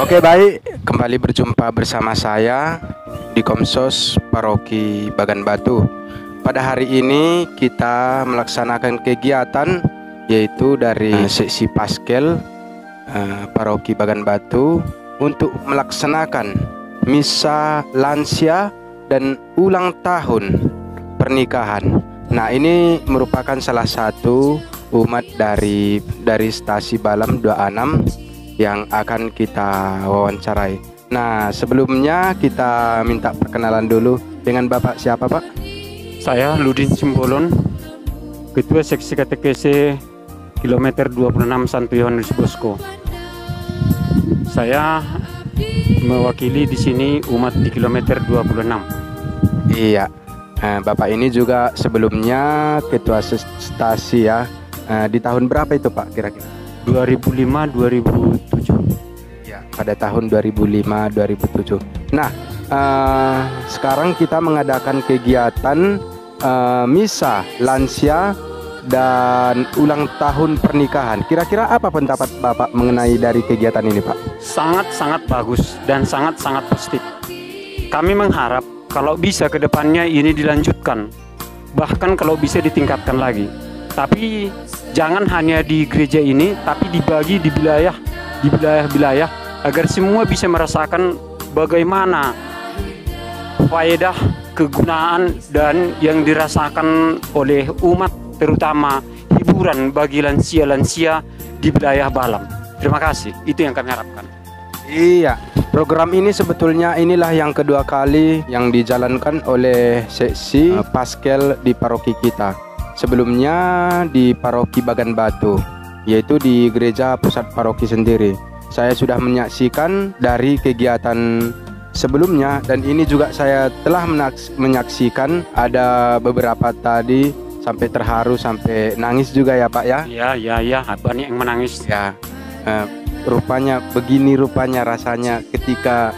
Oke, baik, kembali berjumpa bersama saya di Komsos Paroki Bagan Batu. Pada hari ini kita melaksanakan kegiatan yaitu dari seksi Paskel Paroki Bagan Batu untuk melaksanakan misa lansia dan ulang tahun pernikahan. Nah, ini merupakan salah satu umat dari stasi Balam 26 yang akan kita wawancarai. Nah, sebelumnya kita minta perkenalan dulu dengan Bapak siapa, Pak? Saya Ludin Simbolon, Ketua Seksi KTKC kilometer 26 Santo Yohanes Bosco. Saya mewakili di sini umat di kilometer 26. Iya. Bapak ini juga sebelumnya Ketua Stasi ya. Di tahun berapa itu, Pak, kira-kira? 2005-2007. Ya, pada tahun 2005-2007. Nah, sekarang kita mengadakan kegiatan misa lansia dan ulang tahun pernikahan. Kira-kira apa pendapat Bapak mengenai dari kegiatan ini, Pak? Sangat-sangat bagus dan sangat-sangat positif. Kami mengharap kalau bisa ke depannya ini dilanjutkan, bahkan kalau bisa ditingkatkan lagi. Tapi jangan hanya di gereja ini, tapi dibagi di wilayah-wilayah agar semua bisa merasakan bagaimana faedah, kegunaan dan yang dirasakan oleh umat, terutama hiburan bagi lansia-lansia di wilayah Balam. Terima kasih, itu yang kami harapkan. Iya, program ini sebetulnya inilah yang kedua kali yang dijalankan oleh seksi Paskel di paroki kita. Sebelumnya di paroki Bagan Batu, yaitu di gereja pusat paroki sendiri. Saya sudah menyaksikan dari kegiatan sebelumnya, dan ini juga saya telah menyaksikan ada beberapa tadi sampai terharu, sampai nangis juga ya, Pak ya? Iya, banyak yang menangis. Ya, rupanya begini rasanya ketika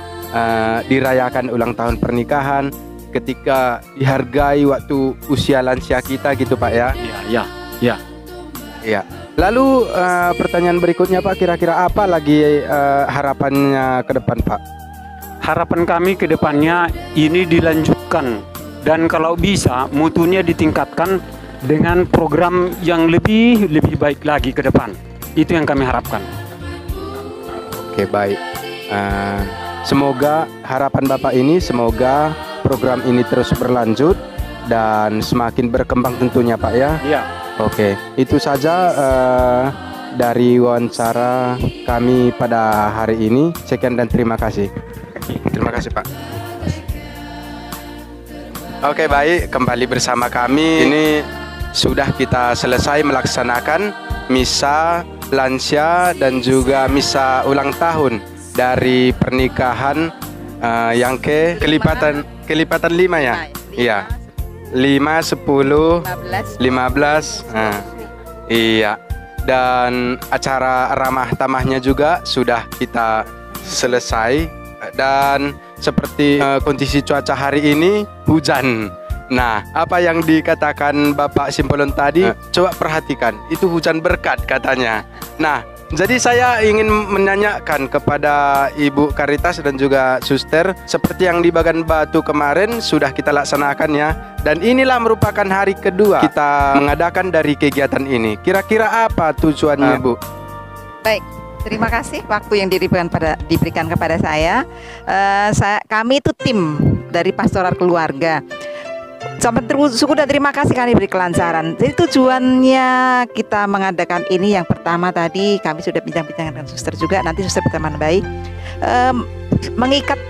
dirayakan ulang tahun pernikahan, ketika dihargai waktu usia lansia kita gitu, Pak ya? Iya. Lalu pertanyaan berikutnya, Pak, kira-kira apa lagi harapannya ke depan, Pak? Harapan kami ke depannya ini dilanjutkan dan kalau bisa mutunya ditingkatkan dengan program yang lebih baik lagi ke depan. Itu yang kami harapkan. Oke, baik. Semoga harapan Bapak ini, semoga program ini terus berlanjut dan semakin berkembang tentunya, Pak ya. Iya. Oke, itu saja dari wawancara kami pada hari ini. Sekian dan terima kasih. Terima kasih, Pak. Oke, baik, kembali bersama kami. Ini sudah kita selesai melaksanakan misa lansia dan juga misa ulang tahun dari pernikahan yang kelipatan 5 ya? Iya. 5, 10, 15. Iya. Dan acara ramah tamahnya juga sudah kita selesai. Dan seperti kondisi cuaca hari ini hujan. Nah, apa yang dikatakan Bapak Simbolon tadi, coba perhatikan, itu hujan berkat katanya. Nah, jadi saya ingin menanyakan kepada Ibu Karitas dan juga Suster, seperti yang di Bagan Batu kemarin sudah kita laksanakan ya, dan inilah merupakan hari kedua kita mengadakan dari kegiatan ini. Kira-kira apa tujuannya, Bu? Baik, terima kasih waktu yang diberikan kepada saya. Kami itu tim dari Pastoral Keluarga. Sampai syukur dan terima kasih kami beri kelancaran. Jadi tujuannya kita mengadakan ini yang pertama tadi kami sudah bincang-bincang dengan suster juga. Nanti suster berteman baik, mengikat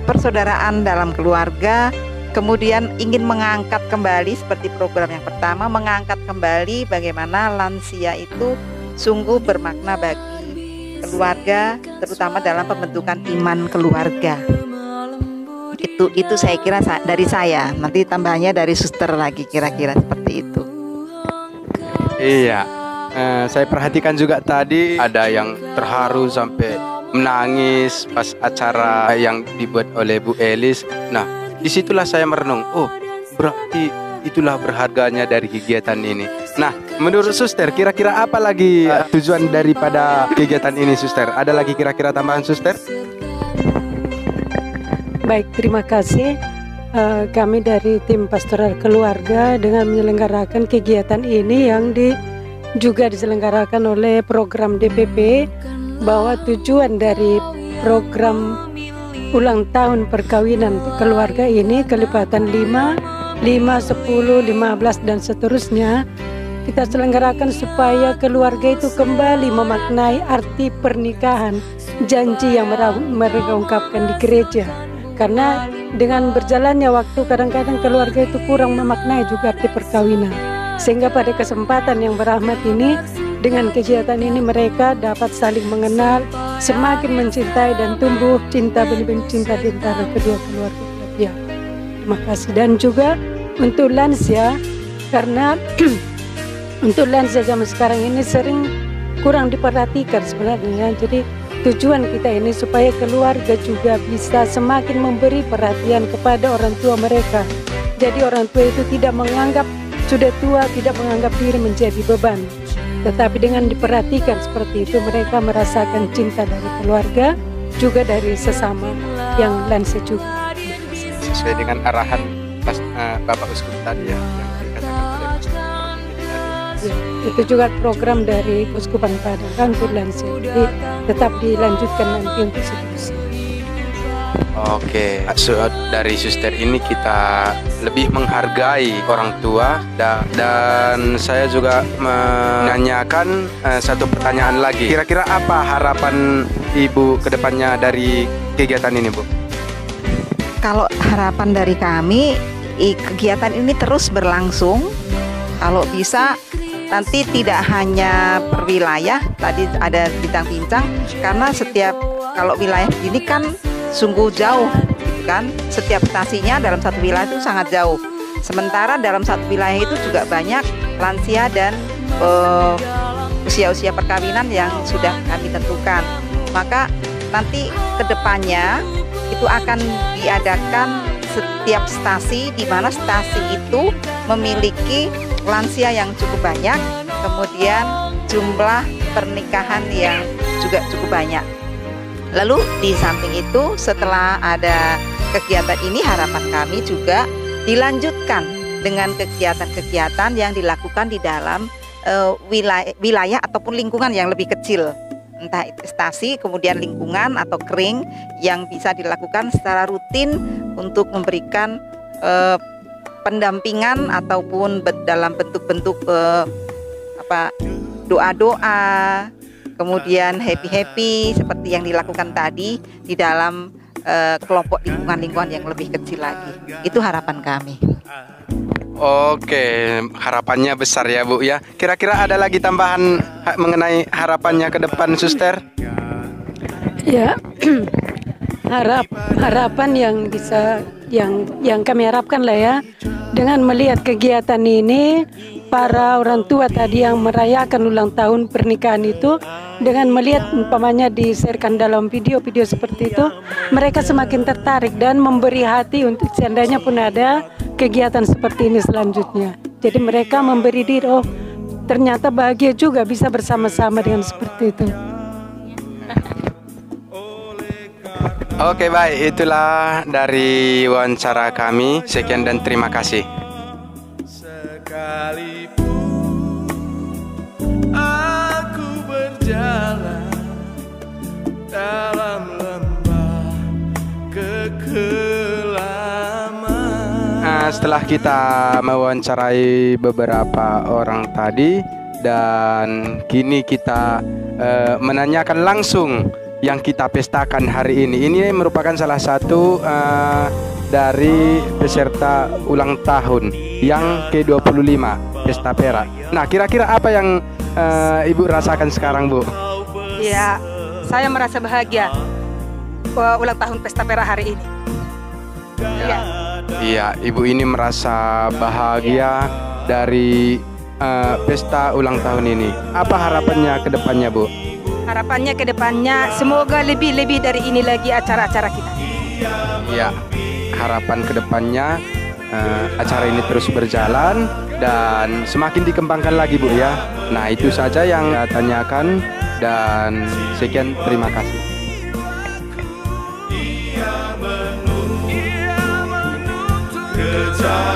persaudaraan dalam keluarga. Kemudian ingin mengangkat kembali seperti program yang pertama, mengangkat kembali bagaimana lansia itu sungguh bermakna bagi keluarga, terutama dalam pembentukan iman keluarga. Itu saya kira dari saya. Nanti tambahnya dari suster lagi, kira-kira seperti itu. Iya, saya perhatikan juga tadi ada yang terharu sampai menangis pas acara yang dibuat oleh Bu Elis. Nah, disitulah saya merenung, oh berarti itulah berharganya dari kegiatan ini. Nah, menurut Suster, kira-kira apa lagi tujuan daripada kegiatan ini, Suster? Ada lagi kira-kira tambahan, Suster? Baik, terima kasih. Kami dari tim pastoral keluarga dengan menyelenggarakan kegiatan ini yang juga diselenggarakan oleh program DPP, bahwa tujuan dari program ulang tahun perkawinan keluarga ini kelipatan 5, 10, 15 dan seterusnya kita selenggarakan supaya keluarga itu kembali memaknai arti pernikahan, janji yang mereka ungkapkan di gereja. Karena dengan berjalannya waktu kadang-kadang keluarga itu kurang memaknai juga arti perkawinan. Sehingga pada kesempatan yang berahmat ini, dengan kegiatan ini mereka dapat saling mengenal, semakin mencintai dan tumbuh cinta, benih-benih cinta di antara kedua keluarga belah pihak. Terima kasih. Dan juga untuk lansia, karena untuk lansia zaman sekarang ini sering kurang diperhatikan sebenarnya. Jadi tujuan kita ini supaya keluarga juga bisa semakin memberi perhatian kepada orang tua mereka. Jadi orang tua itu tidak menganggap sudah tua, tidak menganggap diri menjadi beban. Tetapi dengan diperhatikan seperti itu, mereka merasakan cinta dari keluarga, juga dari sesama yang lansia juga. Sesuai dengan arahan Bapak Uskup tadi ya, yang dikatakan oleh ya, itu juga program dari Uskupan Padang untuk lansia. Jadi tetap dilanjutkan nanti untuk seterusnya. Oke, dari suster ini kita lebih menghargai orang tua dan saya juga menanyakan satu pertanyaan lagi. Kira-kira apa harapan Ibu ke depannya dari kegiatan ini, Bu? Kalau harapan dari kami, kegiatan ini terus berlangsung. Kalau bisa nanti tidak hanya per wilayah, tadi ada bincang-bincang, karena setiap kalau wilayah ini kan sungguh jauh, kan? Setiap stasinya dalam satu wilayah itu sangat jauh. Sementara dalam satu wilayah itu juga banyak lansia dan usia-usia perkawinan yang sudah kami tentukan. Maka nanti kedepannya itu akan diadakan setiap stasi, di mana stasi itu memiliki lansia yang cukup banyak, kemudian jumlah pernikahan yang juga cukup banyak. Lalu di samping itu, setelah ada kegiatan ini, harapan kami juga dilanjutkan dengan kegiatan-kegiatan yang dilakukan di dalam wilayah ataupun lingkungan yang lebih kecil, entah itu stasi, kemudian lingkungan atau kering, yang bisa dilakukan secara rutin untuk memberikan pendampingan ataupun dalam bentuk-bentuk doa-doa, kemudian happy-happy seperti yang dilakukan tadi di dalam kelompok lingkungan-lingkungan yang lebih kecil lagi. Itu harapan kami. Oke, harapannya besar ya, Bu ya. Kira-kira ada lagi tambahan mengenai harapannya ke depan, Suster? Ya, harapan yang bisa yang kami harapkan lah ya, dengan melihat kegiatan ini, para orang tua tadi yang merayakan ulang tahun pernikahan itu, dengan melihat umpamanya di-sharekan dalam video-video seperti itu, mereka semakin tertarik dan memberi hati untuk seandainya pun ada kegiatan seperti ini selanjutnya. Jadi mereka memberi diri, oh ternyata bahagia juga bisa bersama-sama dengan seperti itu. Oke, baik, itulah dari wawancara kami. Sekian dan terima kasih. Sekalipun aku berjalan dalam lembah kekelaman. Setelah kita mewawancarai beberapa orang tadi, dan kini kita menanyakan langsung yang kita pestakan hari ini. Ini merupakan salah satu dari peserta ulang tahun yang ke-25 Pesta Perak. Nah, kira-kira apa yang Ibu rasakan sekarang, Bu? Ya, saya merasa bahagia ulang tahun Pesta Perak hari ini. Iya, Ibu ini merasa bahagia dari pesta ulang tahun ini. Apa harapannya ke depannya, Bu? Harapannya ke depannya semoga lebih dari ini lagi acara-acara kita. Ya, harapan ke depannya acara ini terus berjalan dan semakin dikembangkan lagi, Bu ya. Nah, itu saja yang saya tanyakan dan sekian, terima kasih. kejar